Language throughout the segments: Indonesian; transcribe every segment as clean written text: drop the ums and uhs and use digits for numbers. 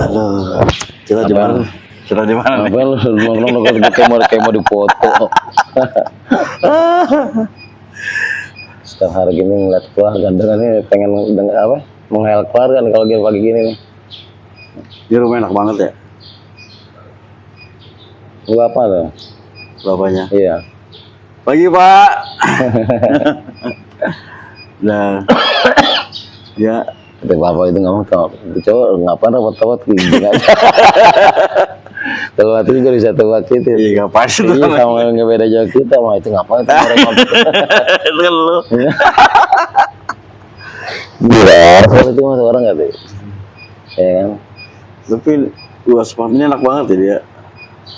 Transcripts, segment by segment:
Aduh, kita di mana? Kita di mana nih? Apa lu kayak mau dipoto. Setiap hari gini ngeliat keluarga, dengarnya pengen denger apa? Menghayal keluarga kan kalau dia pagi gini nih. Di rumah enak banget ya? Lu apa tuh? Bapaknya. Iya. Pagi Pak. Nah, ya. Tapi bapak itu ngomong tau, cowok ngapain repot-repot gini aja. Kalau waktu juga bisa tuh waktu itu. Iya ngapain sih? Iya sama yang beda jauh kita, mah itu ngapain tuh repot. Itu kan lu. Iya. Kalau itu masuk orang nggak tuh? Ya kan. Tapi luas pantai enak banget ya dia.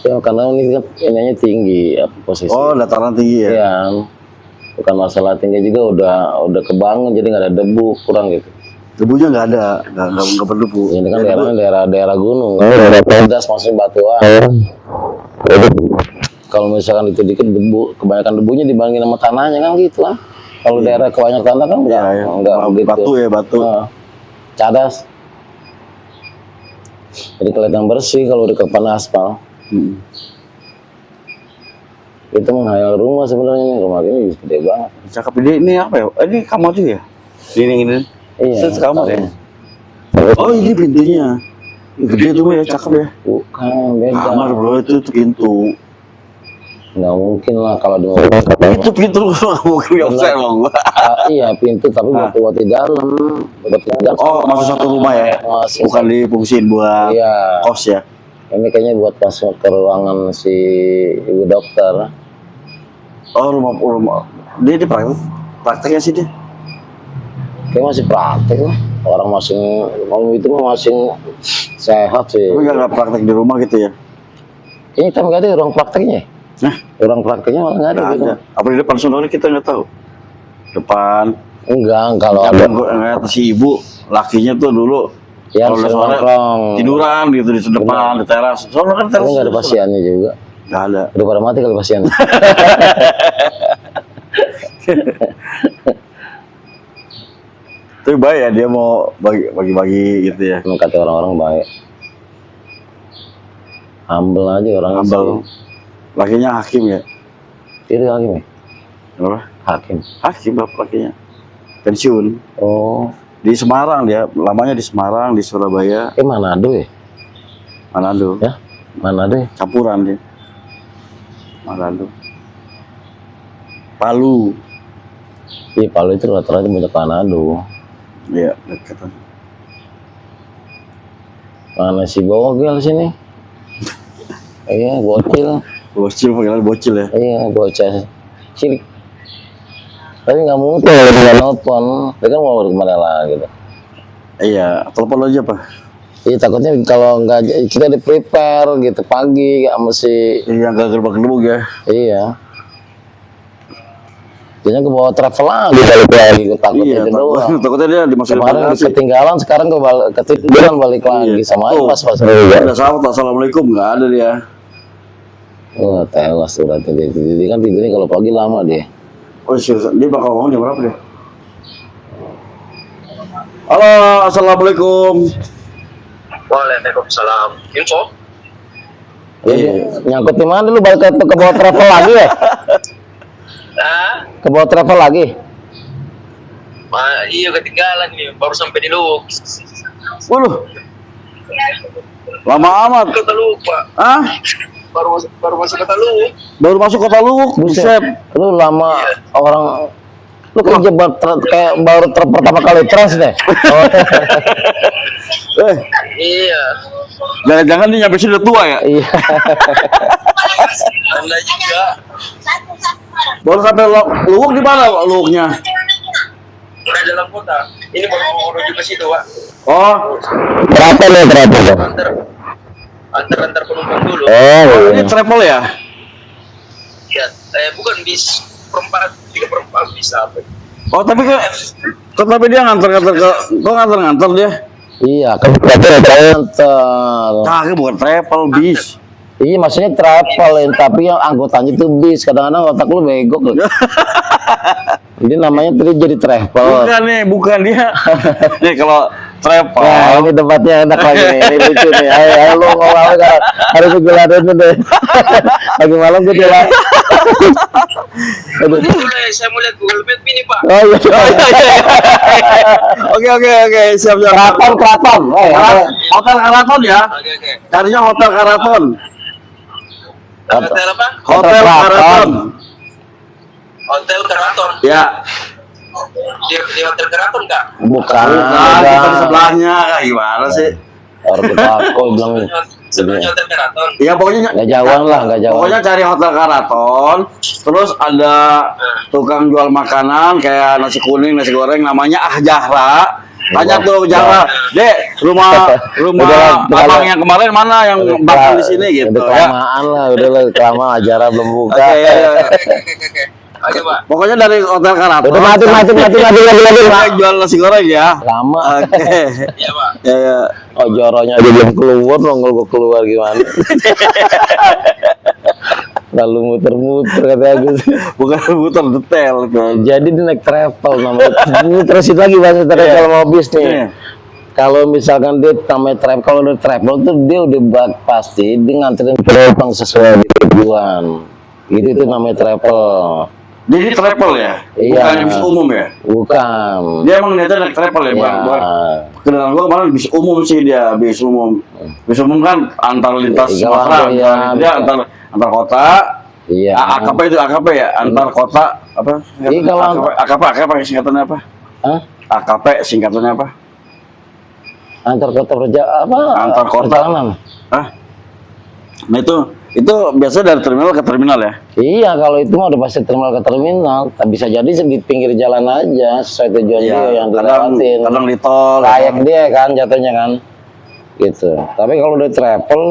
Ya karena ini kan ininya tinggi ya, posisi. Oh dataran tinggi ya? Iya. Bukan masalah tinggi juga udah kebangun jadi nggak ada debu kurang gitu. Debunya nggak ada, nggak berdebu. Ini kan daerah gunung, daerah pedas maksudnya batuan. Kalau misalkan itu dikit debu, kebanyakan debunya dibandingin sama tanahnya kan gitu lah. Kalau daerah kebanyakan tanah kan enggak begitu. Batu ya batu. Cadas. Jadi kelihatan bersih kalau udah kepan aspal. Itu menghayal rumah sebenarnya, rumah ini gede banget. Cakep ini apa ya? Ini kamar juga ya? Ini. Iya. Kamar ya? Oh ini pintunya. Gede tuh ya, cakep ya. Bukan, beda. Kamar bro, itu pintu. Nggak mungkin lah kalau dia itu pintu lu nggak mungkin offset bang. Iya pintu tapi buat di dalam. Oh masuk satu rumah ya? Bukan difungsiin buat kos ya? Ini kayaknya buat masuk ke ruangan si ibu dokter. Oh rumah. Dia prakteknya sih dia? Kayak masih praktek lah. Orang masing itu masing sehat sih. Tapi nggak praktek di rumah gitu ya? Kayaknya kita nggak ada ruang prakteknya. Nah, ruang prakteknya malah nggak ada. Gitu. Apa di depan soalnya kita nggak tahu. Depan. Enggak, kalau ada si ibu lakinya tuh dulu. Ya, kalau tiduran gitu di depan, di teras. Soalnya kan teras. Nggak ada pasiennya juga. Nggak ada. Udah pada mati kalau pasien. Tapi baik ya dia mau bagi-bagi gitu ya. Kata orang-orang baik. Humble aja orang. Humble. Lakinya hakim ya? Itu hakim ya? Apa? Hakim bapak lakinya. Pensiun. Oh. Di Semarang dia, lamanya di Semarang, di Surabaya. Manado ya? Manado. Ya? Manado ya? Campuran dia. Manado. Palu. Iya, Palu itu rata-rata banyak Manado. Iya, dekat. Mana si Bogel sini? Iya, bocil. Bocil, panggilan bocil ya? Iya, bocil. Cilik. Tapi nggak mungkin kalau dia nelfon. Dia kan mau kemana lagi gitu. Iya, telepon aja Pak. Iya, takutnya kalau nggak kita di prepare gitu pagi, nggak mesti. Iya, nggak gerbang-gerbang ya? Iya. Dia ke bawa travel lagi balik lagi, gue takut iya, itu doang. Takutnya dia dimasukin kemarin ketinggalan, sekarang gue ketinggalan balik lagi sama aja pas. Ada sahabat, assalamualaikum, nggak ada dia. Oh, tewas tuh berarti dia kan tidurnya kalau pagi lama dia. Oh serius, dia bakal ngomong jam berapa dia? Halo, assalamualaikum. Waalaikumsalam. Info? Nyangkut di mana lu balik ke bawa travel lagi ya? Ke bawa travel lagi? Iya ketinggalan nih, baru sampai di Luwuk. Waduh, lama amat. Kota Luwuk Pak. Hah? Baru masuk Kota Luwuk. Baru masuk Kota Luwuk, buset. Lu lama orang, lu kejebak kayak baru pertama kali trans deh. Iya. Jangan-jangan dia nyampe sini udah tua ya? Iya. Anda juga. Baru sampai Luwuk di mana Luwuknya? Udah dalam kota. Ini baru menuju ke situ, Pak. Oh. Berapa nih berapa? Antar penumpang dulu. Oh, ini travel ya? Iya, bukan bis perempat, 3/4 bis apa? Oh, tapi dia nganter-nganter kok nganter dia? Iya, kan nganter. Nah, bukan travel bis. Iya, maksudnya travel, tapi yang anggotanya itu bis. Kadang-kadang otak lu bego loh. Jadi namanya tadi jadi travel. Bukan dia. Nih kalau travel. Nah, ini tempatnya enak lagi nih. Ini lucu nih. Ayo lu ngomong kan. Harus gue laden deh. Lagi malam gue jalan. Boleh, saya mau lihat Google Map ini, Pak. Oh iya. Oke, siap. Keraton. Hotel Karaton ya. Oke. Carinya Hotel Karaton. Hotel apa? Hotel Karaton. Hotel Keraton. Ya. Di Hotel Keraton, Kak? Bukan. Nah, kita di sebelahnya. Gimana sih? Orang kita aku bilang Sebelumnya Hotel Keraton. Ya pokoknya nggak jauhan lah, nggak jauh. Pokoknya cari Hotel Karaton, terus ada tukang jual makanan kayak nasi kuning, nasi goreng, namanya Jahra. Tanya tuh Jahra, Dek, rumah abang yang kemarin mana yang makan di sini gitu udah ya. kelamaan lah, udah lah kelamaan acara belum buka. Oke, ya. Oke, Pak. Pokoknya dari Hotel Karaton. Udah mati. Yang jual nasi goreng ya. Lama. Oke. Iya, Pak. Ya. Oh joronya aja belum keluar, nongol gua keluar gimana? Lalu muter-muter kata Agus. Bukan muter detail kan. Jadi dia naik travel namanya. Terusin lagi bahasa travel mau bis nih. Iya. Kalau misalkan dia namanya travel, kalau udah travel tuh dia udah pasti dia nganterin penumpang sesuai tujuan. Itu namanya travel. Jadi travel ya? Iya. Bukan bis umum ya? Bukan. Dia emang niatnya naik travel ya, Bang? Kenalan gua kemarin bis umum sih dia, bis umum. Bis umum kan antar lintas Iya, Sumatera, iya, dia antar kota. Iya. AKP itu AKP ya, antar kota apa? Iya, kalau AKP singkatannya apa? Hah? AKP singkatannya apa? Antar kota apa? Antar kota. Perjalanan. Hah? Nah itu biasanya dari terminal ke terminal ya? Iya, kalau itu mah udah pasti terminal ke terminal. Tak bisa jadi di pinggir jalan aja sesuai tujuan dia yang dilewatin. Kadang di tol. Layak dia kan jatuhnya kan. Gitu. Tapi kalau udah travel,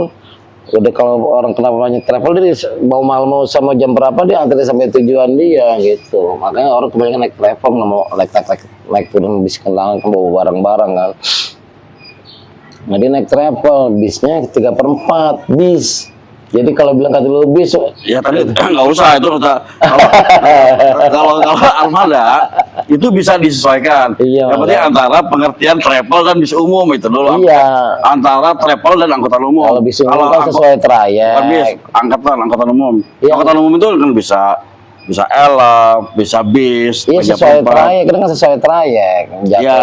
udah kalau orang kenapa banyak travel dia mau sama jam berapa dia antri sampai tujuan dia gitu. Makanya orang kebanyakan naik travel nggak mau naik turun bis kendaraan kan bawa barang-barang kan. Nah dia naik travel, bisnya 3/4 bis. Jadi kalau bilang kata lu bis, ya tadi nggak usah itu kalau armada itu bisa disesuaikan. Iya, yang penting antara pengertian travel dan bis umum itu dulu. Iya. Antara travel dan angkutan umum. Kalau bis umum kan sesuai trayek. Bukan bis, angkutan umum. Iya. Angkutan umum itu kan bisa elap, bisa bis. Iya sesuai trayek, kita kan sesuai trayek. Iya.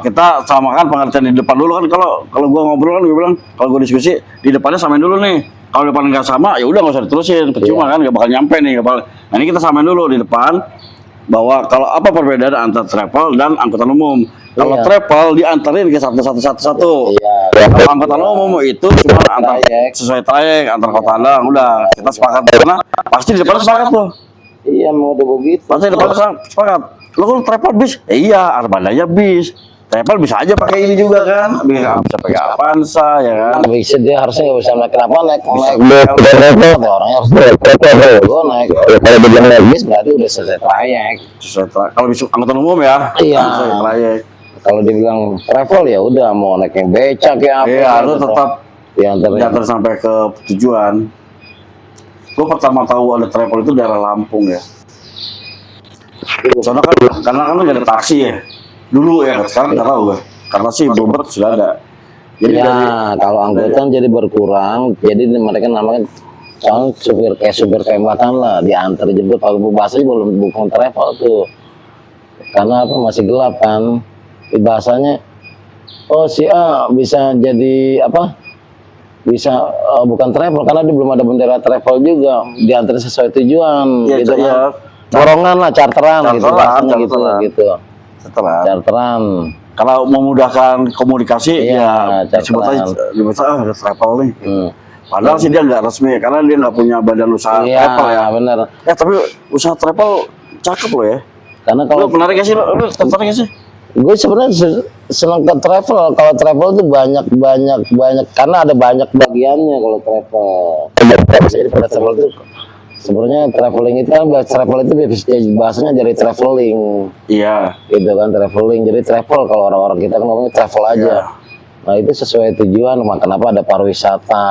Kita samakan pengertian di depan dulu kan. Kalau gua ngobrol kan gua bilang kalau gua diskusi di depannya samain dulu nih. Kalau depan nggak sama, ya udah nggak usah diterusin, percuma kan nggak bakal nyampe nih. Nah ini kita samain dulu di depan bahwa kalau apa perbedaan antara travel dan angkutan umum. Kalau travel diantarin ke satu. Iya. Kalau angkutan umum itu cuma antar sesuai trayek antar kota doang. Udah kita sepakat karena pasti di depan sepakat tuh. Iya mau udah begitu. Pasti di depan sepakat. Lo kalau travel bis, iya armadanya bis. Travel bisa aja pakai ini juga kan, bisa pakai Avanza ya kan. Bisa dia harusnya nggak bisa naik kenapa naik orangnya harus naik. Kalau dia bilang naik bis berarti udah selesai trayek. Kalau bisa angkutan umum ya, iya. Trayek. Kalau dibilang travel ya udah mau naik yang becak ya apa. Iya, lu tetap diantar sampai ke tujuan. Gue pertama tahu ada travel itu daerah Lampung ya. Soalnya karena nggak ada taksi ya. Dulu ya, sekarang nggak tahu gue. Karena sih Bobert sudah ada. Jadi kalau angkutan jadi berkurang, jadi mereka namanya supir kayak Batan lah, diantar jemput. Kalau bahasanya bukan travel tuh, karena apa masih gelap kan. Bahasanya, oh si A bisa jadi apa? Bisa bukan travel karena dia belum ada bendera travel juga, diantar sesuai tujuan. Ya, gitu ya. Borongan lah, charteran gitu bahasanya gitu. Charteran. Kalau memudahkan komunikasi iya, ya disebut aja ada travel nih. Padahal sih dia nggak resmi karena dia nggak punya badan usaha travel ya. Benar. Tapi usaha travel cakep loh ya. Karena kalau menarik gak sih, lu tertarik gak sih? Gue sebenarnya senang ke travel. Kalau travel tuh banyak karena ada banyak bagiannya kalau travel. Jadi pada travel itu sebenarnya traveling itu kan travel itu bahasanya dari traveling. Iya. Gitu kan traveling. Jadi travel kalau orang-orang kita kan ngomongnya travel aja. Iya. Nah itu sesuai tujuan. Kenapa ada pariwisata?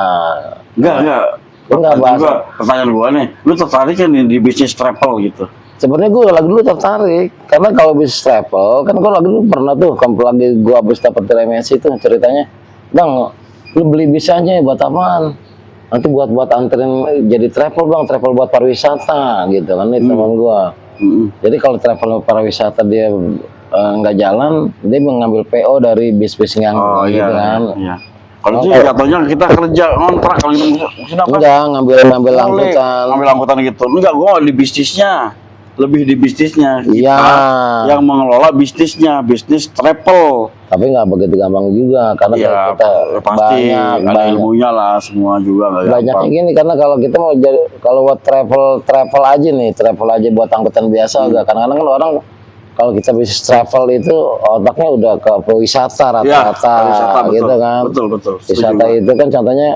Enggak bahasa. Pertanyaan gua nih, lu tertarik kan di bisnis travel gitu? Sebenarnya gue lagi dulu tertarik karena kalau bisnis travel kan gue lagi dulu pernah tuh lagi gue habis dapat dari MSI itu ceritanya, bang lu beli bisanya buat apaan? Nanti buat anterin jadi travel bang, travel buat pariwisata gitu kan nih teman gue. Jadi kalau travel pariwisata dia nggak jalan, dia mengambil PO dari bis-bis yang gitu kan. Iya. Kalau itu jatuhnya kita kerja ngontrak kalau itu maksudnya apa? Enggak ngambil Boleh, angkutan. ngambil angkutan gitu. Enggak, gua di bisnisnya. Lebih di bisnisnya. Kita Iya. yang mengelola bisnisnya, bisnis travel. Tapi nggak begitu gampang juga karena Iya, kita pasti ada banyak ilmunya lah semua juga nggak banyaknya gampang. gini karena kalau kita mau jadi kalau buat travel aja nih, travel aja buat angkutan biasa agak kadang-kadang kan orang kalau kita bisnis travel itu otaknya udah ke wisata Iya, rata-rata wisata, betul. gitu kan. Betul. Setuju Wisata gua. itu kan contohnya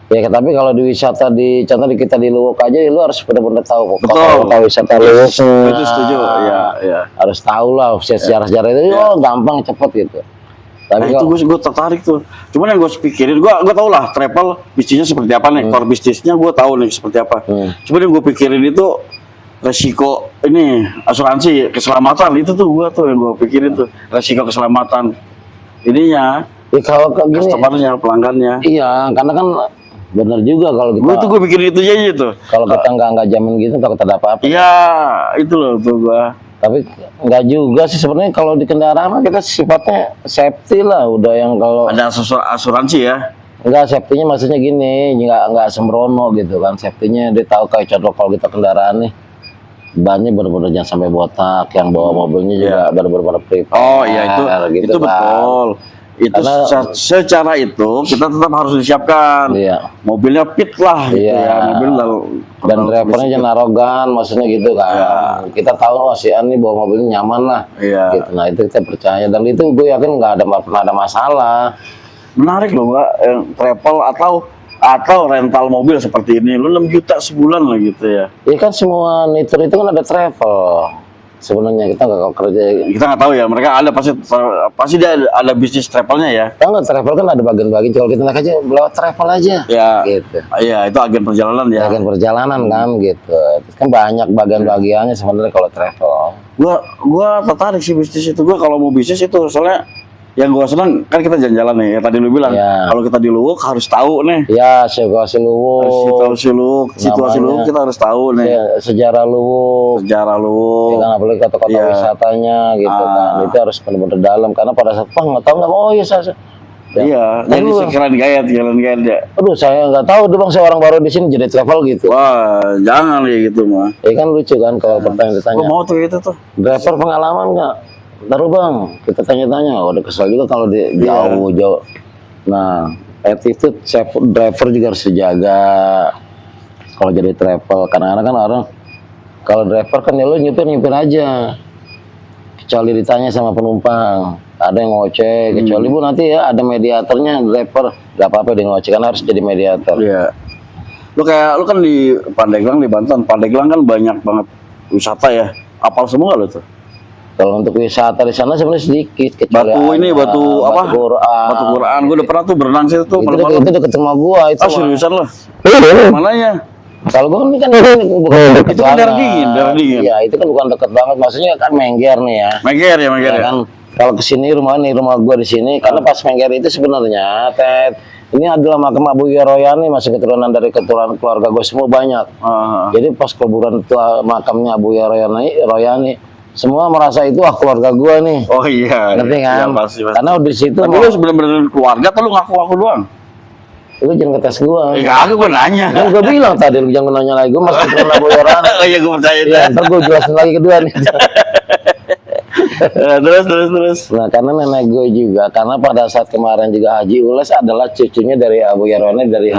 ya, tapi kalau di wisata contoh di kita di Luwuk aja lu harus benar-benar tahu Betul. tahu wisata Luwuk. Itu setuju. Iya. Harus tahu lah sejarah-sejarah itu. Oh, gampang cepet gitu. Tapi Nah itu gue tertarik tuh. Cuman yang gue pikirin, gue tau lah travel bisnisnya seperti apa nih, core bisnisnya gue tahu nih seperti apa. Cuman yang gue pikirin itu resiko ini asuransi keselamatan itu tuh yang gue pikirin tuh resiko keselamatan ininya ya, kalau kayak gini, customernya pelanggannya. iya, karena kan bener juga kalau kita Gue pikirin itu aja gitu. kalau kita nggak jamin gitu takut ada apa-apa. Iya itu loh tuh gue. Tapi nggak juga sih sebenarnya kalau di kendaraan mah kita sifatnya safety lah udah yang kalau Ada asuransi ya. enggak safety-nya maksudnya gini nggak sembrono gitu kan safety-nya dia tahu kayak contoh kalau kita kendaraan nih bannya benar-benar jangan sampai botak yang bawa mobilnya juga benar-benar prepare. Oh iya gitu itu kan. betul. Itu Karena- secara itu kita tetap harus disiapkan. Iya. Mobilnya fit lah gitu Iya. ya. Mobil Dan drivernya jangan arogan, maksudnya gitu kan. Iya. Kita tahu oh si An nih bawa mobilnya nyaman lah. Iya. Gitu. Nah itu kita percaya dan itu gue yakin nggak pernah ada masalah. Menarik loh Mbak, travel atau rental mobil seperti ini. Lu 6 juta sebulan lah gitu ya. Ya kan semua nitur itu kan ada travel. Sebenarnya kita nggak kerja. Kita nggak tahu ya, mereka ada pasti dia ada bisnis travelnya ya. Tahu nggak travel kan ada bagian-bagian. Kalau kita naik aja lewat travel aja. Ya. Gitu. Iya, itu agen perjalanan ya. Bagian perjalanan kan gitu. Kan banyak bagian-bagiannya sebenarnya kalau travel. Gua tertarik sih bisnis itu. Gua kalau mau bisnis itu soalnya yang gua senang kan kita jalan-jalan nih. Ya, tadi lu bilang Ya. kalau kita di Luwuk harus tahu nih. Ya situasi Luwuk. Situasi Luwuk kita harus tahu nih. Ya, sejarah Luwuk. Sejarah Ya Luwuk. kan apalagi kota-kota Iya. wisatanya gitu kan itu harus benar-benar dalam karena pada saat nggak tahu nggak oh iya saya Iya, jadi Lalu- sekalian gayet ya. aduh saya nggak tahu tuh bang saya orang baru di sini jadi travel gitu Wah, jangan ya gitu mah. ya kan lucu kan kalau pertanyaan ditanya Gua mau tuh itu tuh. driver pengalaman nggak taruh bang kita tanya-tanya udah kesel juga kalau di jauh nah attitude driver juga harus dijaga kalau jadi travel kadang-kadang kan orang kalau driver kan ya lu nyupir aja kecuali ditanya sama penumpang ada yang ngoceh kecuali bu nanti ya ada mediatornya driver gak apa-apa dia ngoceh karena harus jadi mediator. Iya. Lu kan di Pandeglang di Banten. Pandeglang kan banyak banget wisata ya. Apal semua lu tuh. Kalau untuk wisata di sana sebenarnya sedikit kecuali Batu apa? batu Quran. Batu Quran. Gue udah pernah tuh berenang situ tuh. Itu deket rumah gua itu. Ah seriusan lu? Mananya? Kalau gua ini kan bukan Itu kan daerah dingin. Iya, itu kan bukan dekat banget. Maksudnya kan Mengger nih ya. Mengger ya. Ya kan kalau kesini rumah gua di sini karena pas Mengger itu sebenarnya ini adalah makam Abu Yaroyani masih keturunan dari keturunan keluarga gue semua banyak. Jadi pas kuburan itu makamnya Abu Yaroyani semua merasa itu keluarga gua nih. Oh iya. Ngerti kan? Iya, pasti. Karena di situ Tapi lu bener-bener keluarga atau lu ngaku-ngaku doang? lu jangan ngetes gua. Kagak gue nanya. Kan gua bilang tadi lu jangan nanya lagi gua masih keturunan Abu Yaroyani. Oh iya gue percaya itu. Ya, ntar gua jelasin lagi kedua nih. Terus. Nah karena nenek gue juga karena pada saat kemarin juga Haji Ules adalah cucunya dari Abu Yaroyani dari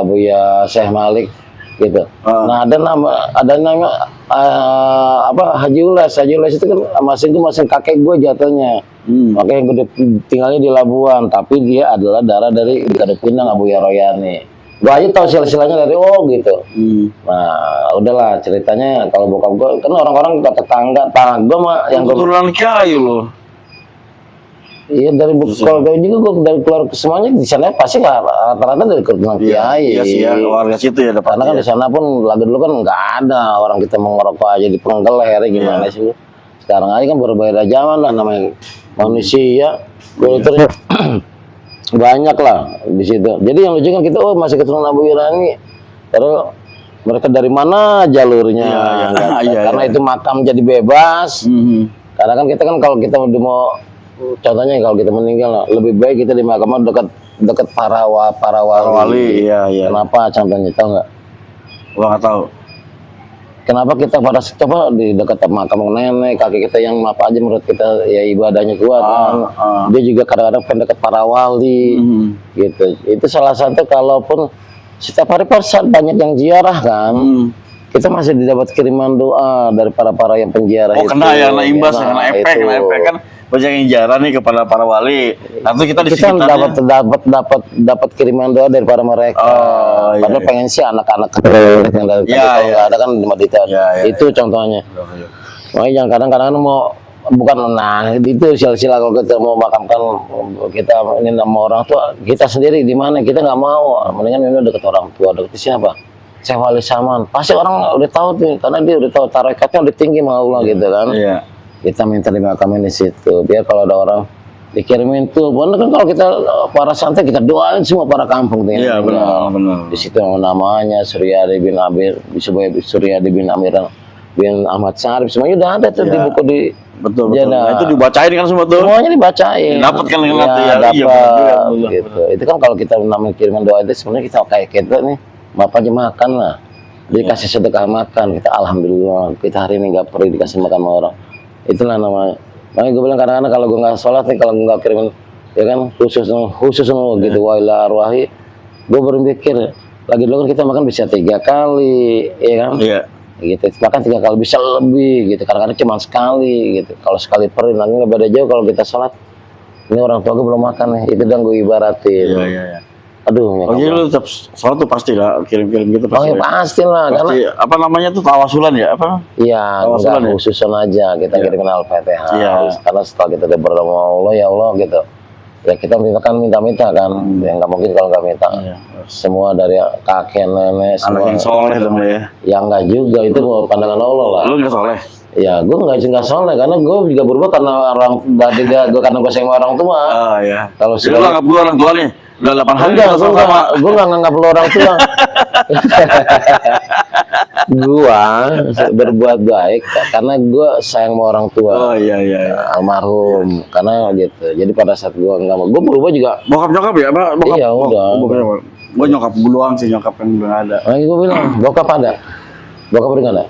Buya Syekh Malik gitu. Nah ada nama Haji Ules itu kan masing kakek gue jatuhnya. Makanya gue tinggalnya di Labuan tapi dia adalah darah dari Gading Pinang Abu Yaroyani. Gue aja tahu silsilahnya dari gitu. Nah udahlah ceritanya kalau bokap gue kan orang-orang tetangga gue mah yang keturunan Kiai lo. Iya dari keluarga juga gue dari keluarga semuanya di sana pasti nggak rata-rata dari keturunan kiai. Iya sih ya, warga situ ya dapat. Karena kan di sana pun lagi dulu kan nggak ada orang kita mau ngerokok aja di penggal lehernya gimana sih lu. Sekarang aja kan berbeda zaman lah namanya manusia. Kulturnya banyak lah di situ. Jadi yang lucu kan kita masih keturunan Abu Irani. Terus mereka dari mana jalurnya? Karena itu makam jadi bebas. Karena kan kita kan kalau kita mau contohnya kalau kita meninggal lebih baik kita dimakamkan dekat para wali. Iya. Kenapa contohnya tahu nggak? Gua nggak tahu. Kenapa kita pada coba di dekat makam nenek kakek kita yang apa aja menurut kita ya ibadahnya kuat kan. Dia juga kadang-kadang pendekat para wali gitu. Itu salah satu kalaupun setiap hari banyak yang ziarah kan. Kita masih didapat kiriman doa dari para yang penziarah itu. Kena ya, kena imbas, kena efek kan. Banyak yang ziarah nih kepada para wali. Nanti kita di sekitarnya dapat kiriman doa dari para mereka. Padahal pengen sih anak-anak yang dari ada kan di Madita. Itu contohnya. Makanya kadang-kadang mau bukan itu silsilah kalau kita mau makamkan kita ini nama orang tua kita sendiri di mana kita nggak mau mendingan ini dekat orang tua dekat siapa Syekh Wali Saman pasti orang udah tahu tuh karena dia udah tahu tarekatnya udah tinggi sama Allah gitu kan. Kita minta dimakamin di situ biar kalau ada orang dikirimin tuh bener kan kalau kita para santai kita doain semua para kampung tuh benar di situ namanya Suryadi bin Amir Suryadi bin Amir bin Ahmad Syarif semuanya udah ada tuh di buku di betul. Nah, itu dibacain kan semua tuh semuanya dibacain dapat kan gitu. Itu kan kalau kita namanya kiriman doa itu sebenarnya kita kayak kita nih bapak aja makan lah dikasih sedekah makan kita alhamdulillah kita hari ini nggak perlu dikasih makan sama orang. Itulah namanya. Makanya gue bilang kadang-kadang kalau gue nggak sholat nih, kalau gue nggak kirimin, ya kan khusus gitu, wa ila arwahi. Gue berpikir lagi dulu kan kita makan bisa 3 kali, ya kan? Gitu. Makan 3 kali bisa lebih, gitu. Kadang-kadang cuma sekali, gitu. Kalau sekali per nanti nggak beda jauh kalau kita sholat. Ini orang tua gue belum makan nih, itu dan gue ibaratin. Aduh, ya jadi lu tetap sholat tuh pasti lah kirim-kirim gitu pasti. Oh ya pasti lah, karena apa namanya tuh tawasulan ya apa? Iya, enggak khususan aja kita kirimin Al-Fatihah. Karena setelah kita udah berdoa Allah ya Allah gitu. Ya kita minta kan kan, ya nggak mungkin kalau nggak minta. Semua dari kakek nenek semua. Anak yang soleh dong ya. Ya enggak juga itu pandangan Allah lah. Lu nggak soleh? Ya, gue nggak soleh karena gue juga berubah karena orang gue karena gue sayang orang tua. Kalau lu nggak gue orang tua nih. Udah 8 hari gue nggak nganggap lu orang tua. Gua berbuat baik karena gua sayang sama orang tua. Almarhum karena gitu. Jadi pada saat gua nggak mau, gua berubah juga. Bokap ya, bokap. Iya udah. Gua nyokap gue doang sih, nyokap yang belum ada. Lagi gua bilang, bokap ada. Bokap udah nggak ada.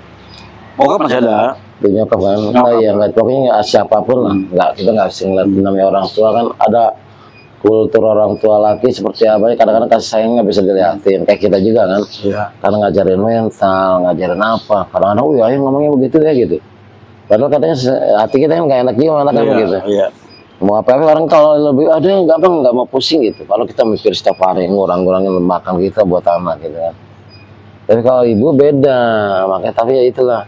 Bokap masih ada. Di nyokap kan. Iya nggak pokoknya nggak siapapun lah. Nggak kita nggak sih ngeliat namanya orang tua kan ada. Kultur orang tua laki seperti apa kadang-kadang kasih sayang nggak bisa dilihatin kayak kita juga kan karena ngajarin mental ngajarin apa kadang-kadang ayo ngomongnya begitu ya gitu padahal katanya hati kita kan nggak enak juga anak gitu mau apa orang kalau lebih ada yang nggak mau pusing gitu kalau kita mikir setiap hari ngurang-ngurangin makan kita buat anak gitu kan tapi kalau ibu beda makanya tapi ya itulah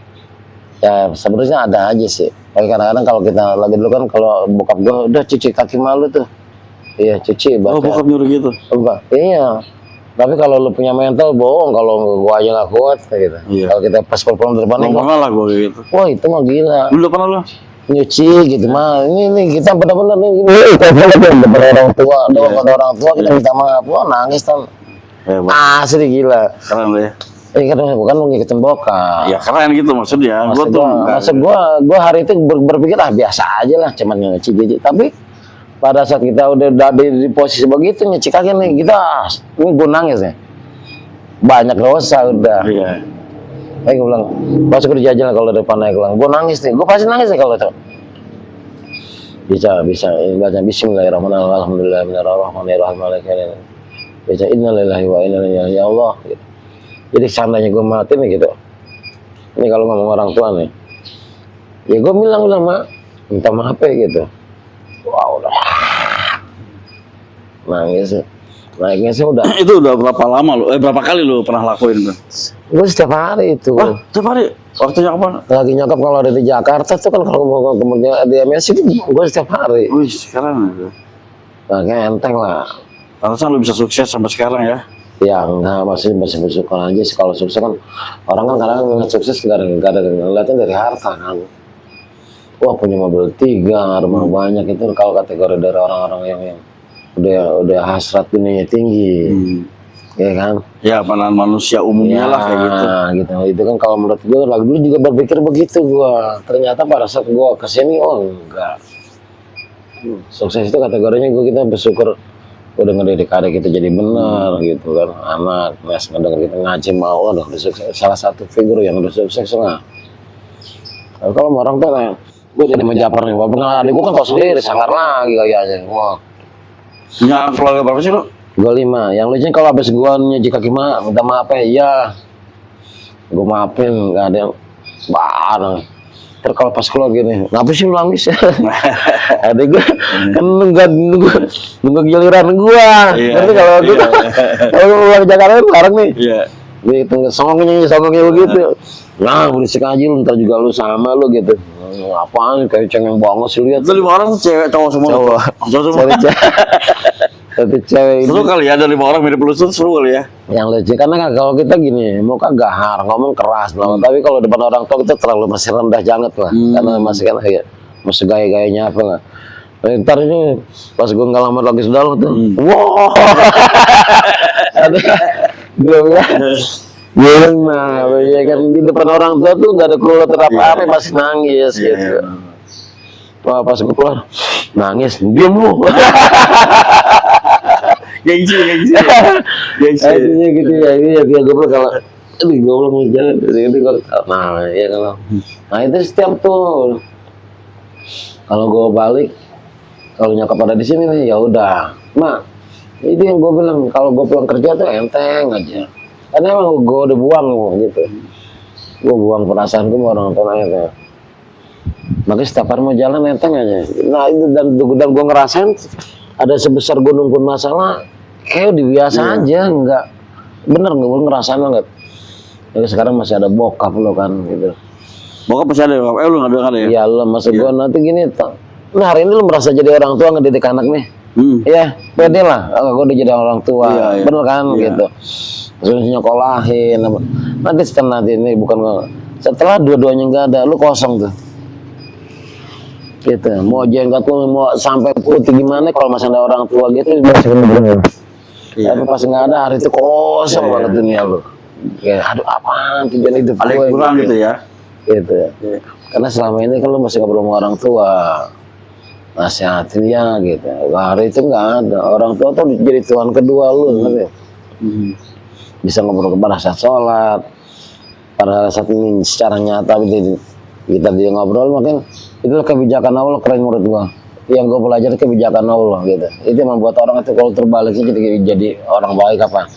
ya sebenarnya ada aja sih tapi kadang-kadang kalau kita lagi dulu kan kalau bokap gue udah cuci kaki malu tuh. Iya cuci baca. Bokap nyuruh gitu? Enggak, iya. Tapi kalau lu punya mental bohong kalau gua aja nggak kuat gitu. Kalau kita pas perform depan nggak pernah lah gua gitu. Wah itu mah gila. Lu pernah lu? Nyuci gitu mah. Ini kita benar-benar nih depan orang tua, depan orang tua kita minta maaf. Wah nangis kan. Asli gila. Keren deh. Karena bukan lu ngikutin bokap. Ya keren gitu maksudnya. Maksud gua hari itu berpikir biasa aja lah, cuman nyuci. Tapi pada saat kita udah di posisi begitu nyuci kaki nih kita ini gue nangis ya banyak dosa udah kayak gue bilang masuk kerja aja lah kalau depan naik lang gue nangis nih gue pasti nangis nih kalau itu bisa baca Bismillahirrahmanirrahim Alhamdulillahirrahmanirrahim baca innalillahi wa inna ilaihi ya Allah gitu. Jadi seandainya gue mati nih gitu ini kalau ngomong orang tua nih ya gue bilang mak minta maaf ya gitu. Wow, udah naiknya sih udah. Itu udah berapa lama lu? Berapa kali lu pernah lakuin? Gue setiap hari itu. Wah, setiap hari? Waktu nyokap mana? Lagi nyokap kalau ada di Jakarta tuh kan kalau mau kemudian di MSC itu gue setiap hari. Wih, sekarang itu. Makanya enteng lah. Alasan lu bisa sukses sampai sekarang ya. Ya enggak, masih bersyukur aja sih. Kalau sukses kan orang kan kadang ngeliat sukses gak ada ngeliatnya dari harta kan. Wah punya mobil 3, rumah banyak, itu kalau kategori dari orang-orang yang udah hasrat dunia tinggi. Ya kan? Ya, pandangan manusia umumnya lah kayak gitu. Gitu. Itu kan kalau menurut gue, lagi dulu juga berpikir begitu gue. Ternyata pada saat gue kesini, oh enggak. Sukses itu kategorinya kita bersyukur udah ngedidik adik kita jadi benar gitu kan. Anak, ngedenger kita ngaji mau, udah sukses. Salah satu figur yang udah sukses enggak. Kalau orang tuh kayak, gue jadi menjapar nih, walaupun adik gue kan tau sendiri, sangar lagi kayaknya. Wah. Punya keluarga berapa sih lu? 25. Yang lucunya kalau habis gua nyuci kaki minta maaf ya. Gua maafin, nggak ada yang bareng. Terus kalau pas keluar gini, ngapa sih lu nangis? Ada gua kan nunggu giliran gua. Nanti kalau gua kalau pulang Jakarta bareng nih. Iya. Gitu songongnya begitu. Nah, berisik aja lu, ntar juga lu sama lu gitu. Apaan kayak cengeng banget sih lihat. Itu 5 orang tuh cewek cowok semua. Cowok semua. Satu cewek ini. Seru kali ya, ada 5 orang mirip lu tuh seru kali ya. Yang lucu karena kalau kita gini muka gahar, ngomong keras tapi kalau depan orang tua kita terlalu masih rendah banget lah. Karena masih kan kayak masih gaya-gayanya apa lah. Ntar ini pas gue nggak lama lagi sudah tuh, wow. Gue bilang, nah, ya kan di depan orang tua tuh nggak ada keluar apa-apa, masih nangis gitu. Wah, pas gue keluar nangis, diam lu. Gengsi. Artinya gitu ya, ini ya gue bilang kalau gue belum jalan dari ini nah ya kalau nah itu setiap tuh kalau gue balik kalau nyokap pada di sini nih ya udah mak itu yang gue bilang kalau gue pulang kerja tuh enteng aja karena emang gue udah buang gitu gue buang perasaan gue sama orang tua akhirnya makanya setiap hari mau jalan enteng aja nah itu dan gue ngerasain ada sebesar gunung pun masalah kayak udah biasa aja enggak bener nggak gue ngerasain banget jadi sekarang masih ada bokap lo kan gitu bokap masih ada ya? Lu nggak ada ya? Iya lo maksud gue nanti gini nah hari ini lu merasa jadi orang tua ngedidik anak nih ya pede lah gue udah jadi orang tua bener kan gitu terus nyokolahin nanti setelah nanti ini bukan setelah dua-duanya nggak ada lu kosong tuh gitu mau jenggot lu mau sampai putih gimana kalau masih ada orang tua gitu masih bener-bener tapi pas nggak ada hari itu kosong banget dunia lu kayak aduh apaan tujuan hidup ada yang kurang gitu ya gitu karena selama ini kan lu masih ngobrol sama orang tua nasihatin ya gitu hari itu nggak ada orang tua tuh jadi Tuhan kedua lu ngerti bisa ngobrol pada saat sholat pada saat ini secara nyata kita dia ngobrol makin itu kebijakan Allah keren menurut gua yang gua pelajari kebijakan Allah gitu itu yang membuat orang itu kalau terbaliknya jadi orang baik apa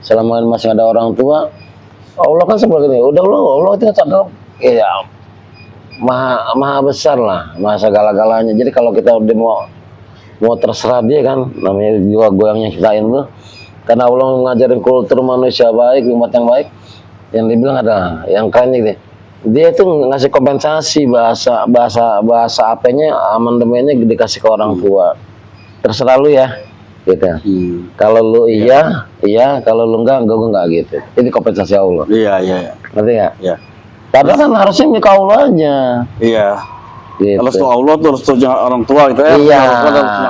selama masih ada orang tua Allah kan seperti ini udah Allah itu cakap ya maha besar lah maha segala-galanya jadi kalau kita udah mau terserah dia kan namanya jiwa goyangnya ciptain tuh karena Allah ngajarin kultur manusia baik umat yang baik yang dibilang ada yang keren gitu dia itu ngasih kompensasi bahasa apanya amandemennya dikasih ke orang tua terserah lu ya gitu kalau lu iya kalau lu enggak gitu ini kompensasi Allah iya ngerti nggak iya padahal kan harusnya milik Allah aja iya gitu. Restu Allah tuh restunya orang tua gitu ya iya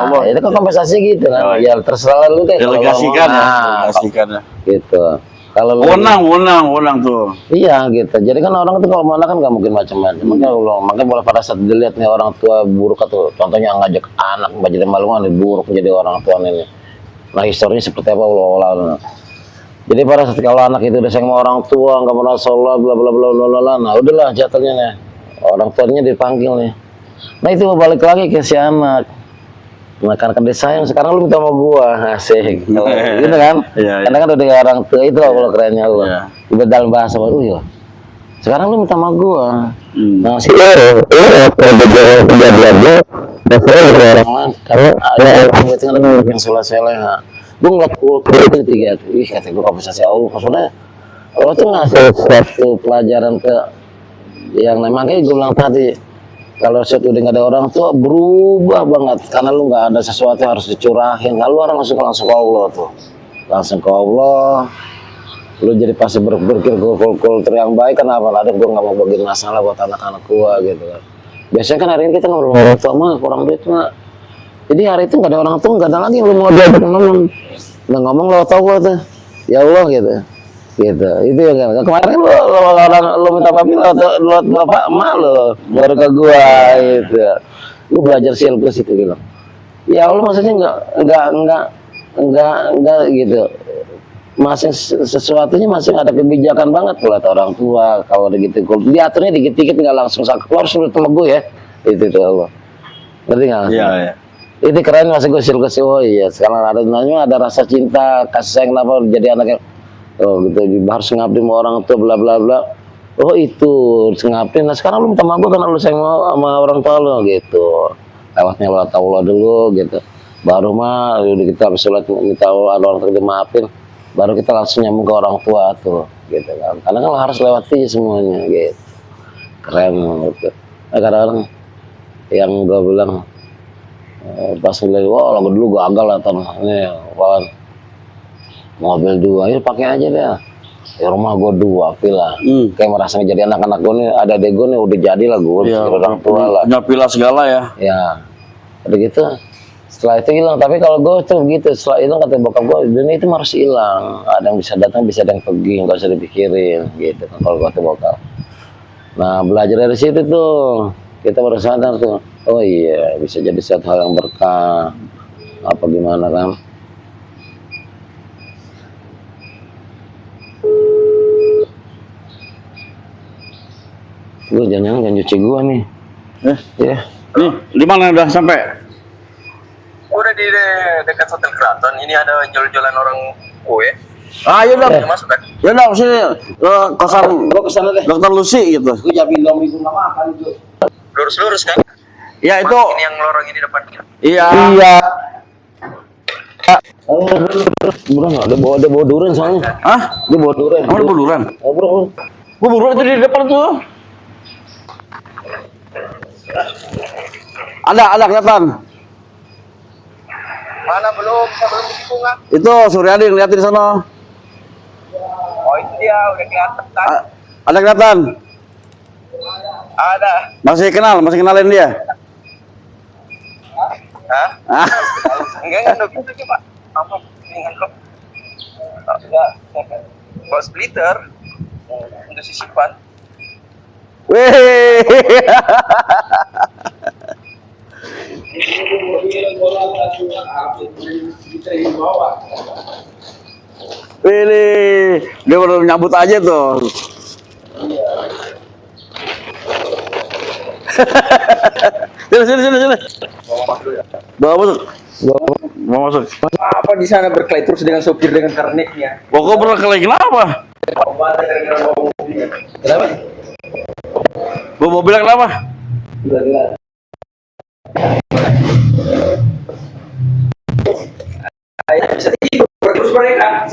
Allah. Itu kan kompensasi gitu kan ya terserah lu deh delegasikan ya gitu kalau wenang tuh iya gitu jadi kan orang itu kalau mana kan nggak mungkin macam-macam makanya boleh pada saat dilihat nih orang tua buruk atau contohnya ngajak anak jadi maluan buruk menjadi orang tua ini nah historinya seperti apa Allah jadi pada saat kalau anak itu udah sayang sama orang tua nggak pernah sholat bla bla bla bla bla nah udahlah jatuhnya nih orang tuanya dipanggil nih nah itu balik lagi ke si anak nah karena dia sayang sekarang lu minta sama gua asik gitu kan karena kan udah orang tua itu kalau kerennya lu ibarat dalam bahasa baru ya sekarang lu minta sama gua nah si kejadiannya orang lain karena ada orang yang salah gua ngeliat kultur itu tiga ih kata gua kompensasi Allah maksudnya Allah tuh ngasih suatu pelajaran ke yang makanya gue bilang tadi, kalau suatu udah nggak ada orang tua berubah banget karena lu nggak ada sesuatu yang harus dicurahin. Lalu orang langsung ke Allah tuh, langsung ke Allah. Lu jadi pasti berpikir kultur yang baik. Kenapa? Ada gue nggak mau bagiin masalah buat anak-anak gua gitu kan. Biasanya kan hari ini kita ngobrol orang tua mah kurang duit mah. Jadi hari itu nggak ada orang tua, nggak ada lagi yang lu mau diajak ngomong. Nggak ngomong lo tau gua tuh, ya Allah gitu. Gitu itu ya kan kemarin lu minta papi lo bapak emak lo baru ke gua gitu, lu belajar silkus itu gitu ya Allah, maksudnya enggak gitu, masih sesuatunya masih ada kebijakan banget buat orang tua. Kalau gitu diaturnya dikit-dikit, nggak langsung sakit lo harus sama gue ya, itu Allah, ngerti nggak? Iya, iya. Itu keren, masih gue silkus. Oh iya, sekarang ada rasa cinta kasih sayang, kenapa jadi anaknya. Oh gitu, harus ngabdi sama orang tua bla bla bla. Oh itu ngabdi. Nah sekarang lu minta maaf karena lu sayang sama orang tua lu gitu. Lewatnya lo tahu lo dulu gitu. Baru mah udah kita habis sholat minta ada orang tua maafin, baru kita langsung nyambung ke orang tua tuh gitu kan. Karena kan harus lewati semuanya gitu. Keren gitu. Nah, kadang-kadang yang gue bilang pas ngeliat, wah lagu dulu gagal lah ini kawan. Mobil 2, ya pakai aja deh. Ya rumah gue 2 villa. Kayak merasa jadi anak-anak gue nih, ada adek gue nih udah jadi lah gue, Iya, orang tua lah. Punya villa segala ya. Ya, udah gitu. Setelah itu hilang. Tapi kalau gue tuh gitu, setelah hilang kata bokap gue, dunia itu harus hilang. Ada yang bisa datang, bisa ada yang pergi, nggak usah dipikirin gitu. Kalau kata bokap. Nah belajar dari situ tuh, kita baru sadar tuh, oh iya bisa jadi satu hal yang berkah. Apa gimana kan? Gue jangan cuci gua nih. Ya. Nih, di mana udah sampai? Udah di dekat Hotel Keraton. Ini ada jual-jualan orang kue. Ah, ya udah. Bisa masuk kan? Ya udah sini kosan Gua kesana deh. Dokter Lucy gitu. Gue jamin lo minggu nggak makan itu. Lurus-lurus kan? Ya itu. Mas, ini yang lorong ini depannya. Iya. Iya. Oh, bro, dia bawa durian soalnya. Hah? Dia bawa durian. Kamu buruan? Oh, bro. Gua buruan itu di depan tuh. Ada kelihatan. Mana belum di bunga? Itu Suryadi yang liatin di sana. Oh itu dia udah kelihatan kan? Ada kelihatan. Ada. Masih kenalin dia. Hah? Ah. Enggak gitu coba. Apa dengan kok? Enggak. Bawa splitter untuk sisipan. Wih. Wih, dia baru nyambut aja tuh. Sini. Bawa masuk. Bawa masuk. Apa di sana berkelahi terus dengan sopir dengan karnetnya? Pokok berkelahi kenapa? Kenapa? Bawa mobilnya kenapa? Bisa tidur terus mereka.